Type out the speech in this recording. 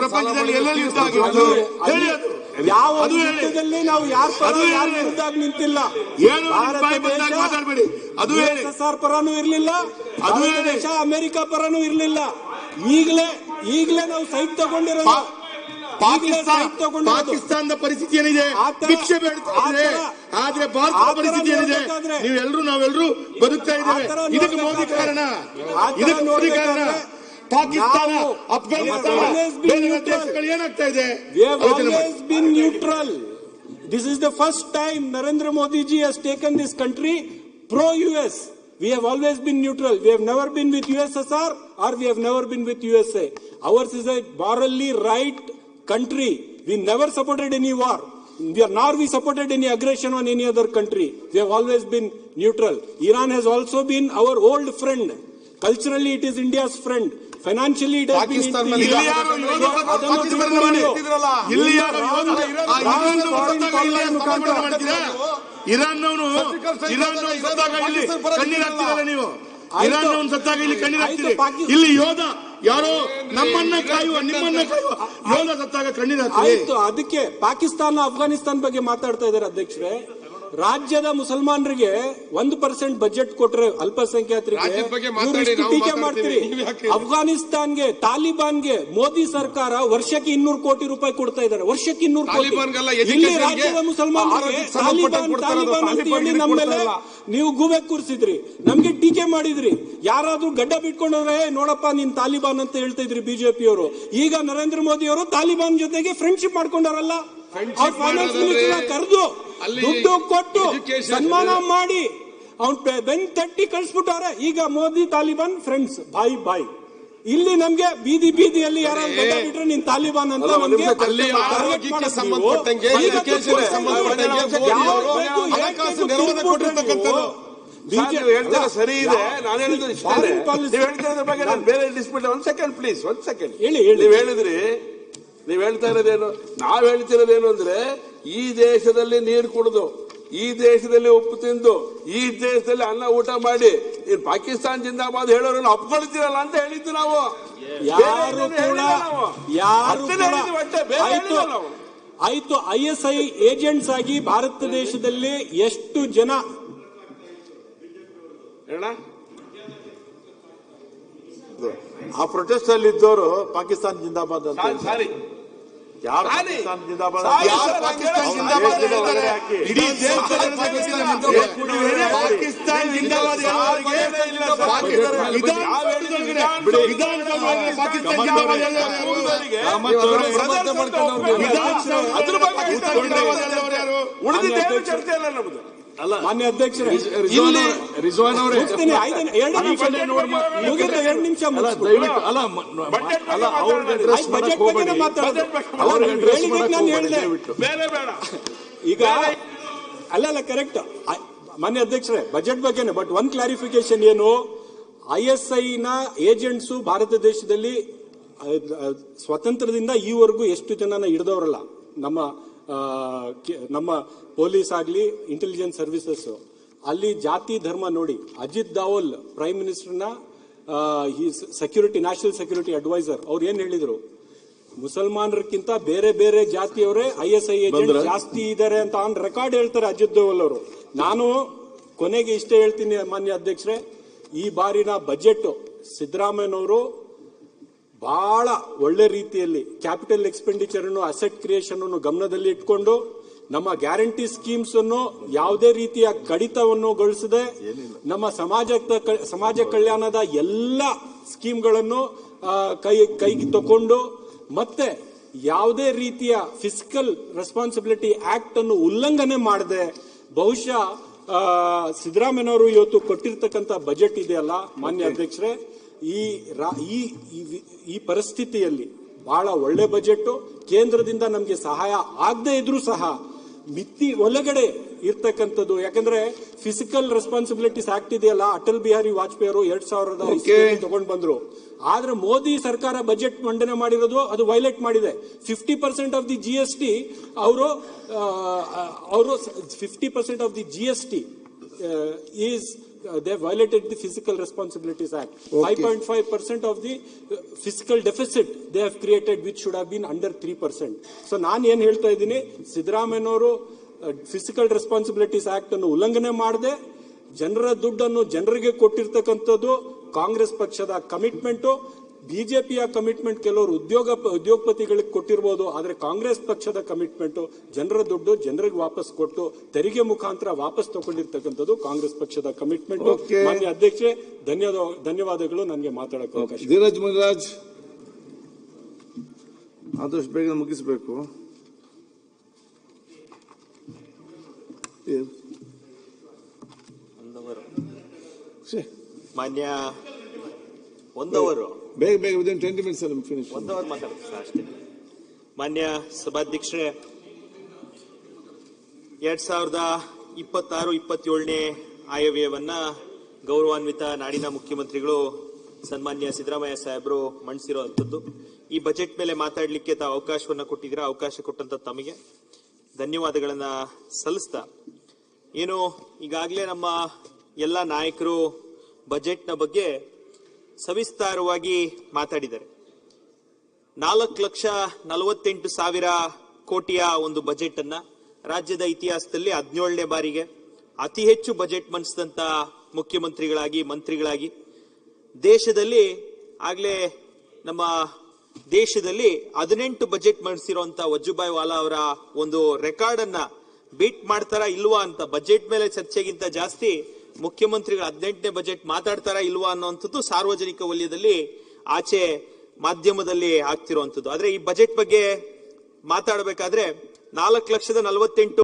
ಪ್ರಪಂಚದಲ್ಲಿ ಎಲ್ಲೆಲ್ಲಿ ಯುದ್ಧ ಆಗಿತ್ತು ಹೇಳಿ. ಯಾವ ಯುದ್ಧದಲ್ಲಿ ನಾವು ಯಾರ ವಿರುದ್ಧ ನಿಂತಿಲ್ಲ. ಮಾತಾಡಬೇಡಿ. ಅದು USSR ಪರನೂ ಇರಲಿಲ್ಲ, ಅದು ದೇಶ ಅಮೆರಿಕ ಪರನೂ ಇರಲಿಲ್ಲ. ಈಗಲೇ ನಾವು ಸೈಟ್ ತಗೊಂಡಿರೋದು. ಪಾಕಿಸ್ತಾನದ ಪರಿಸ್ಥಿತಿ ಏನಿದೆ, ಭಿಕ್ಷೆ ಬೇಡ್ತಾರೆ. ಆದ್ರೆ ಭಾರತದ ಪರಿಸ್ಥಿತಿ ಏನಿದೆ, ನೀವೆಲ್ಲರೂ ನಾವೆಲ್ಲರೂ ಬದುಕ್ತಾ ಇದ್ದೇವೆ. ಇದಕ್ಕೆ ಮೋದಿ ಕಾರಣ, ಇದಕ್ಕೆ ಮೋದಿ ಕಾರಣ. ಪಾಕಿಸ್ತಾನ, ಅಫ್ಘಾನಿಸ್ತಾನ, ದೇಶಗಳು ಏನಾಗ್ತಾ ಇದೆ? We have always been neutral. This is the first time Narendra Modi ji has taken this country pro-US. We have always been neutral. We have never been with USSR or we have never been with USA. Ours is a morally right country. We never supported any war. Nor we supported any aggression on any other country. We have always been neutral. Iran has also been our old friend. Culturally, it is India's friend. Financially, it has been ಇರಾನ್ನವನು ಸತ್ತಾಗ ಇಲ್ಲಿ ಕಣ್ಣೀರ್ ಹಾಕ್ತಿರಲ್ಲ ನೀವು. ಇರಾನ್ನವನು ಸತ್ತಾಗ ಇಲ್ಲಿ ಕಣ್ಣೀರ್ ಹಾಕ್ತೀರಿ. ಇಲ್ಲಿ ಯೋಧ ಯಾರೋ ನಮ್ಮನ್ನ ಕಾಯುವ, ನಿಮ್ಮನ್ನ ಕಾಯುವ ಯೋಧ ಸತ್ತಾಗ ಕಣ್ಣೀರ್ ಹಾಕ್ತೀರಿ. ಅದಕ್ಕೆ ಪಾಕಿಸ್ತಾನ, ಅಫ್ಘಾನಿಸ್ತಾನ ಬಗ್ಗೆ ಮಾತಾಡ್ತಾ ಇದ್ದಾರೆ ಅಧ್ಯಕ್ಷರೇ. ರಾಜ್ಯದ ಮುಸಲ್ಮಾನರಿಗೆ 1% ಬಜೆಟ್ ಕೊಟ್ರೆ ಅಲ್ಪಸಂಖ್ಯಾತರಿಗೆ ಟೀಕೆ ಮಾಡ್ತೀರಿ. ಅಫ್ಘಾನಿಸ್ತಾನ್ಗೆ, ತಾಲಿಬಾನ್ಗೆ ಮೋದಿ ಸರ್ಕಾರ ವರ್ಷಕ್ಕೆ 200 ಕೋಟಿ ರೂಪಾಯಿ ಕೊಡ್ತಾ ಇದ್ದಾರೆ. ವರ್ಷಕ್ಕೆ 200 ಕೋಟಿ. ಇಲ್ಲಿ ರಾಜ್ಯದ ಮುಸಲ್ಮಾನರಿಗೆ ತಾಲಿಬಾನ್ ಅಂತ ಹೇಳಿ ನಮ್ಮ ಮೇಲೆ ನೀವು ಗೂಬೆ ಕೂರಿಸಿದ್ರಿ, ನಮ್ಗೆ ಟೀಕೆ ಮಾಡಿದ್ರಿ. ಯಾರಾದ್ರೂ ಗಡ್ಡ ಬಿಟ್ಕೊಂಡ್ರೆ ನೋಡಪ್ಪ ನೀನ್ ತಾಲಿಬಾನ್ ಅಂತ ಹೇಳ್ತಾ ಇದ್ರಿ ಬಿಜೆಪಿಯವರು. ಈಗ ನರೇಂದ್ರ ಮೋದಿ ಅವರು ತಾಲಿಬಾನ್ ಜೊತೆಗೆ ಫ್ರೆಂಡ್ಶಿಪ್ ಮಾಡ್ಕೊಂಡಾರಲ್ಲ. ಫೈನಾನ್ಸ್ ಮಿನಿಸ್ಟರ್ ಕರೆದು ದುಡ್ಡು ಕೊಟ್ಟು ಸನ್ಮಾನ ಮಾಡಿ ಅವ್ನ್ ಬೆನ್ ತಟ್ಟಿ ಕಳಿಸ್ಬಿಟ್ಟಾರೆ. ಈಗ ಮೋದಿ ತಾಲಿಬಾನ್ ಫ್ರೆಂಡ್ಸ್, ಬಾಯ್. ಇಲ್ಲಿ ನಮ್ಗೆ ಬೀದಿಯಲ್ಲಿ ಯಾರಾದ್ರು ಗಡ್ಡ ಬಿಟ್ರೆ ನೀನ್ ತಾಲಿಬಾನ್ ಅಂತ ನಮ್ಗೆ ಸರಿ ಇದೆ. ನಾನು ಹೇಳಿದ್ರೆ ಬೇರೆ ಡಿಸ್ಪ್ಯೂಟ್. ಒಂದ್ ಸೆಕೆಂಡ್ ಪ್ಲೀಸ್, ಒಂದ್ ಸೆಕೆಂಡ್. ನೀವ್ ಹೇಳ್ತಾ ಇರೋದೇನು, ನಾವ್ ಹೇಳ್ತಿರೋದೇನು ಅಂದ್ರೆ ಈ ದೇಶದಲ್ಲಿ ನೀರು ಕುಡಿದು, ಈ ದೇಶದಲ್ಲಿ ಉಪ್ಪು ತಿಂದು, ಈ ದೇಶದಲ್ಲಿ ಅನ್ನ ಊಟ ಮಾಡಿ ಪಾಕಿಸ್ತಾನ ಜಿಂದಾಬಾದ್ ಹೇಳೋರನ್ನ ಒಪ್ಕೊಳ್ತೀರಲ್ಲ ಅಂತ ಹೇಳಿದ್ದು ನಾವು. ಆಯ್ತು, ISI ಏಜೆಂಟ್ಸ್ ಆಗಿ ಭಾರತ ದೇಶದಲ್ಲಿ ಎಷ್ಟು ಜನ ಆ ಪ್ರೊಟೆಸ್ಟ್ ಅಲ್ಲಿ ಇದ್ದವರು ಪಾಕಿಸ್ತಾನ ಜಿಂದಾಬಾದ್ ಅಂತ ಸಾರಿ ಯಾರು ಪಾಕಿಸ್ತಾನ ಜಿಂದಾಬಾದ್ ಇಡೀ ಪಾಕಿಸ್ತಾನ ಜಿಂದಾಬಾದ್ ಚರ್ಚೆ ಅಲ್ಲ ನಮ್ದು. ಮಾನ್ಯ ಅಧ್ಯಕ್ಷರೇ, ರಿಜ್ವಾನ್ ಅವರೇ, 2 ನಿಮಿಷ ಈಗ ಅಲ್ಲ ಕರೆಕ್ಟ್. ಮಾನ್ಯ ಅಧ್ಯಕ್ಷರೇ, ಬಜೆಟ್ ಬಗ್ಗೆನೆ. ಬಟ್ ಒನ್ ಕ್ಲಾರಿಫಿಕೇಶನ್ ಏನು, ISI ನ ಏಜೆಂಟ್ಸು ಭಾರತ ದೇಶದಲ್ಲಿ ಸ್ವತಂತ್ರದಿಂದ ಈವರೆಗೂ ಎಷ್ಟು ಜನನ ಹಿಡಿದವರಲ್ಲ. ನಮ್ಮ ಪೊಲೀಸ್ ಆಗ್ಲಿ, ಇಂಟೆಲಿಜೆನ್ಸ್ ಸರ್ವಿಸಸ್ ಅಲ್ಲಿ ಜಾತಿ ಧರ್ಮ ನೋಡಿ. ಅಜಿತ್ ದಾವಲ್ ಪ್ರೈಮ್ ಮಿನಿಸ್ಟರ್ನ ಸೆಕ್ಯೂರಿಟಿ, ನ್ಯಾಷನಲ್ ಸೆಕ್ಯೂರಿಟಿ ಅಡ್ವೈಸರ್, ಅವ್ರು ಏನ್ ಹೇಳಿದ್ರು, ಮುಸಲ್ಮಾನರಕ್ಕಿಂತ ಬೇರೆ ಬೇರೆ ಜಾತಿಯವರೇ ISI ಏಜೆಂಟ್ ಜಾಸ್ತಿ ಇದ್ದಾರೆ ಅಂತ ಆನ್ ರೆಕಾರ್ಡ್ ಹೇಳ್ತಾರೆ ಅಜಿತ್ ದೋವಲ್ ಅವರು. ನಾನು ಕೊನೆಗೆ ಇಷ್ಟೇ ಹೇಳ್ತೀನಿ ಮಾನ್ಯ ಅಧ್ಯಕ್ಷರೇ, ಈ ಬಾರಿನ ಬಜೆಟ್ ಸಿದ್ದರಾಮಯ್ಯನವರು ಬಹಳ ಒಳ್ಳೆ ರೀತಿಯಲ್ಲಿ ಕ್ಯಾಪಿಟಲ್ ಎಕ್ಸ್ಪೆಂಡಿಚರ್ ಅನ್ನು, ಅಸೆಟ್ ಕ್ರಿಯೇಷನ್ ಅನ್ನು ಗಮನದಲ್ಲಿ ಇಟ್ಕೊಂಡು ನಮ್ಮ ಗ್ಯಾರಂಟಿ ಸ್ಕೀಮ್ಸ್ ಅನ್ನು ಯಾವುದೇ ರೀತಿಯ ಕಡಿತವನ್ನು ಗೊಳಿಸದೆ ನಮ್ಮ ಸಮಾಜ ಕಲ್ಯಾಣದ ಎಲ್ಲ ಸ್ಕೀಮ್ಗಳನ್ನು ಕೈಗೆ ತಕೊಂಡು ಮತ್ತೆ ಯಾವುದೇ ರೀತಿಯ ಫಿಸಿಕಲ್ ರೆಸ್ಪಾನ್ಸಿಬಿಲಿಟಿ ಆಕ್ಟ್ ಅನ್ನು ಉಲ್ಲಂಘನೆ ಮಾಡದೆ ಬಹುಶಃ ಸಿದ್ದರಾಮಯ್ಯನವರು ಇವತ್ತು ಕೊಟ್ಟಿರ್ತಕ್ಕಂಥ ಬಜೆಟ್ ಇದೆಯಲ್ಲ ಮಾನ್ಯ ಅಧ್ಯಕ್ಷರೇ, ಈ ಪರಿಸ್ಥಿತಿಯಲ್ಲಿ ಬಹಳ ಒಳ್ಳೆ ಬಜೆಟ್. ಕೇಂದ್ರದಿಂದ ನಮಗೆ ಸಹಾಯ ಆಗದೆ ಇದ್ರೂ ಸಹ ಮಿತಿ ಒಳಗಡೆ ಇರ್ತಕ್ಕಂಥದ್ದು. ಯಾಕಂದ್ರೆ ಫಿಸಿಕಲ್ ರೆಸ್ಪಾನ್ಸಿಬಿಲಿಟೀಸ್ ಆಕ್ಟ್ ಇದೆಯಲ್ಲ, ಅಟಲ್ ಬಿಹಾರಿ ವಾಜಪೇಯಿ ಅವರು 2000 ತಗೊಂಡ್ ಬಂದ್ರು. ಆದ್ರೆ ಮೋದಿ ಸರ್ಕಾರ ಬಜೆಟ್ ಮಂಡನೆ ಮಾಡಿರೋದು ಅದು ವೈಲೇಟ್ ಮಾಡಿದೆ. 50% ಆಫ್ ದಿ GST ಅವರು 50% of the GST is they have violated the Fiscal Responsibilities Act. 5.5% of the fiscal deficit they have created, which should have been under 3%. So ನಾನು ಏನ್ ಹೇಳ್ತಾ ಇದ್ದೀನಿ, ಸಿದ್ದರಾಮಯ್ಯನವರು ಫಿಸಿಕಲ್ ರೆಸ್ಪಾನ್ಸಿಬಿಲಿಟೀಸ್ ಆಕ್ಟ್ ಅನ್ನು ಉಲ್ಲಂಘನೆ ಮಾಡದೆ ಜನರ ದುಡ್ಡನ್ನು ಜನರಿಗೆ ಕೊಟ್ಟಿರ್ತಕ್ಕಂಥದ್ದು ಕಾಂಗ್ರೆಸ್ ಪಕ್ಷದ ಕಮಿಟ್ಮೆಂಟ್. ಬಿಜೆಪಿಯ ಕಮಿಟ್ಮೆಂಟ್ ಕೆಲವರು ಉದ್ಯೋಗಪತಿಗಳಿಗೆ ಕೊಟ್ಟಿರಬಹುದು, ಆದ್ರೆ ಕಾಂಗ್ರೆಸ್ ಪಕ್ಷದ ಕಮಿಟ್ಮೆಂಟ್ ಜನರ ದುಡ್ಡು ಜನರಿಗೆ ವಾಪಸ್ ಕೊಟ್ಟು ತೆರಿಗೆ ಮುಖಾಂತರ ವಾಪಸ್ ತಗೊಂಡಿರ್ತಕ್ಕಂಥದ್ದು ಕಾಂಗ್ರೆಸ್ ಪಕ್ಷದ ಕಮಿಟ್ಮೆಂಟ್. ಮಾನ್ಯ ಅಧ್ಯಕ್ಷೆ, ಧನ್ಯವಾದಗಳು ನನಗೆ ಮಾತಾಡಕ್ಕೆ ಅವಕಾಶ. ಧೀರಜ್ ಮುನಿರಾಜ್, ಆದಷ್ಟು ಬೇಗ ಮುಗಿಸಬೇಕು. ಮಾನ್ಯ ಒಂದವರು ಬೇಗ ಬೇಗ ವಿದಿನ್ 20 minutes ಫಿನಿಶ್. ಒಂದವರು ಮಾತಾಡ್ತಾರೆ ಅಷ್ಟೇ. ಮಾನ್ಯ ಸಭಾಧ್ಯಕ್ಷರೇ, 2026-27ನೇ ಆಯವ್ಯಯವನ್ನ ಗೌರವಾನ್ವಿತ ನಾಡಿನ ಮುಖ್ಯಮಂತ್ರಿಗಳು ಸನ್ಮಾನ್ಯ ಸಿದ್ದರಾಮಯ್ಯ ಸಾಹೇಬರು ಮಂಡಿಸಿರುವಂತದ್ದು. ಈ ಬಜೆಟ್ ಮೇಲೆ ಮಾತಾಡಲಿಕ್ಕೆ ತಾವು ಅವಕಾಶವನ್ನ ಕೊಟ್ಟಿದ್ದೀರಾ. ಅವಕಾಶ ಕೊಟ್ಟಂತ ತಮಗೆ ಧನ್ಯವಾದಗಳನ್ನ ಸಲ್ಲಿಸ್ತಾ, ಏನು ಈಗಾಗಲೇ ನಮ್ಮ ಎಲ್ಲ ನಾಯಕರು ಬಜೆಟ್ನ ಬಗ್ಗೆ ಸವಿಸ್ತಾರವಾಗಿ ಮಾತಾಡಿದ್ದಾರೆ. 4,48,000 ಕೋಟಿಯ ಒಂದು ಬಜೆಟ್ ಅನ್ನ ರಾಜ್ಯದ ಇತಿಹಾಸದಲ್ಲಿ 17ನೇ ಬಾರಿಗೆ ಅತಿ ಹೆಚ್ಚು ಬಜೆಟ್ ಮಂಡಿಸಿದಂತ ಮುಖ್ಯಮಂತ್ರಿಗಳಾಗಿ ಮಂತ್ರಿಗಳಾಗಿ ದೇಶದಲ್ಲಿ ಆಗ್ಲೇ ನಮ್ಮ ದೇಶದಲ್ಲಿ 18 ಬಜೆಟ್ ಮಂಡಿಸಿರುವಂತ ವಜುಭಾಯಿ ವಾಲಾ ಅವರ ಒಂದು ರೆಕಾರ್ಡ್ ಅನ್ನ ಬೀಟ್ ಮಾಡ್ತಾರಾ ಇಲ್ವಾ ಅಂತ, ಬಜೆಟ್ ಮೇಲೆ ಚರ್ಚೆಗಿಂತ ಜಾಸ್ತಿ ಮುಖ್ಯಮಂತ್ರಿಗಳು 18ನೇ ಬಜೆಟ್ ಮಾತಾಡ್ತಾರಾ ಇಲ್ವಾ ಅನ್ನುವಂಥದ್ದು ಸಾರ್ವಜನಿಕ ವಲಯದಲ್ಲಿ ಆಚೆ ಮಾಧ್ಯಮದಲ್ಲಿ ಆಗ್ತಿರುವಂತದ್ದು. ಆದ್ರೆ ಈ ಬಜೆಟ್ ಬಗ್ಗೆ ಮಾತಾಡಬೇಕಾದ್ರೆ 4,48,000